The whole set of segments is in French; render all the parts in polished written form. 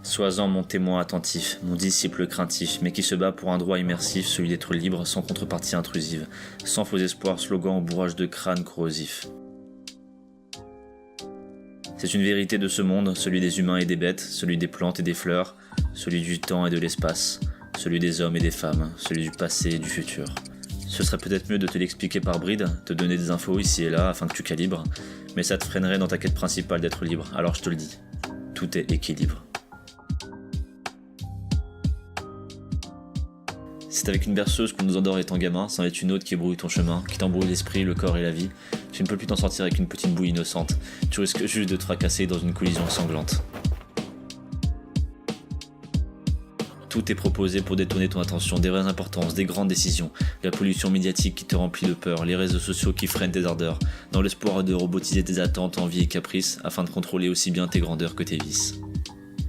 Sois-en mon témoin attentif, mon disciple craintif, mais qui se bat pour un droit immersif, celui d'être libre, sans contrepartie intrusive, sans faux espoirs, slogan au bourrage de crâne corrosif. C'est une vérité de ce monde, celui des humains et des bêtes, celui des plantes et des fleurs, celui du temps et de l'espace, celui des hommes et des femmes, celui du passé et du futur. Ce serait peut-être mieux de te l'expliquer par bride, te donner des infos ici et là afin que tu calibres, mais ça te freinerait dans ta quête principale d'être libre, alors je te le dis, tout est équilibre. C'est avec une berceuse qu'on nous endort étant gamin, c'en est une autre qui brouille ton chemin, qui t'embrouille l'esprit, le corps et la vie. Tu ne peux plus t'en sortir avec une petite bouille innocente, tu risques juste de te fracasser dans une collision sanglante. Tout est proposé pour détourner ton attention des vraies importances, des grandes décisions, la pollution médiatique qui te remplit de peur, les réseaux sociaux qui freinent tes ardeurs, dans l'espoir de robotiser tes attentes, envies et caprices, afin de contrôler aussi bien tes grandeurs que tes vices.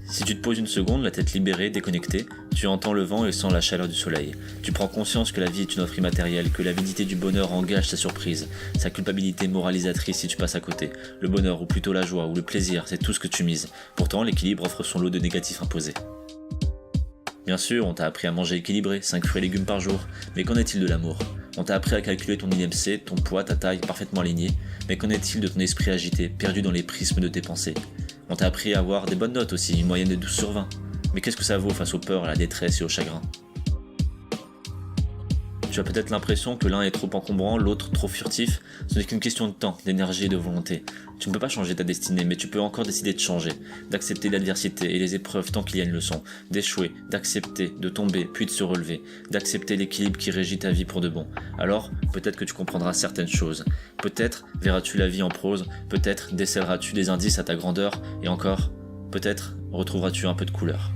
Si tu te poses une seconde, la tête libérée, déconnectée, tu entends le vent et sens la chaleur du soleil. Tu prends conscience que la vie est une offre immatérielle, que l'avidité du bonheur engage sa surprise, sa culpabilité moralisatrice si tu passes à côté. Le bonheur, ou plutôt la joie, ou le plaisir, c'est tout ce que tu mises. Pourtant, l'équilibre offre son lot de négatifs imposés. Bien sûr, on t'a appris à manger équilibré, 5 fruits et légumes par jour, mais qu'en est-il de l'amour ? On t'a appris à calculer ton IMC, ton poids, ta taille parfaitement alignés, mais qu'en est-il de ton esprit agité, perdu dans les prismes de tes pensées ? On t'a appris à avoir des bonnes notes aussi, une moyenne de 12 sur 20. Mais qu'est-ce que ça vaut face aux peurs, à la détresse et au chagrin ? Tu as peut-être l'impression que l'un est trop encombrant, l'autre trop furtif. Ce n'est qu'une question de temps, d'énergie et de volonté. Tu ne peux pas changer ta destinée, mais tu peux encore décider de changer, d'accepter l'adversité et les épreuves tant qu'il y a une leçon, d'échouer, d'accepter, de tomber, puis de se relever, d'accepter l'équilibre qui régit ta vie pour de bon. Alors, peut-être que tu comprendras certaines choses. Peut-être verras-tu la vie en prose, peut-être décèleras-tu des indices à ta grandeur, et encore, peut-être retrouveras-tu un peu de couleur.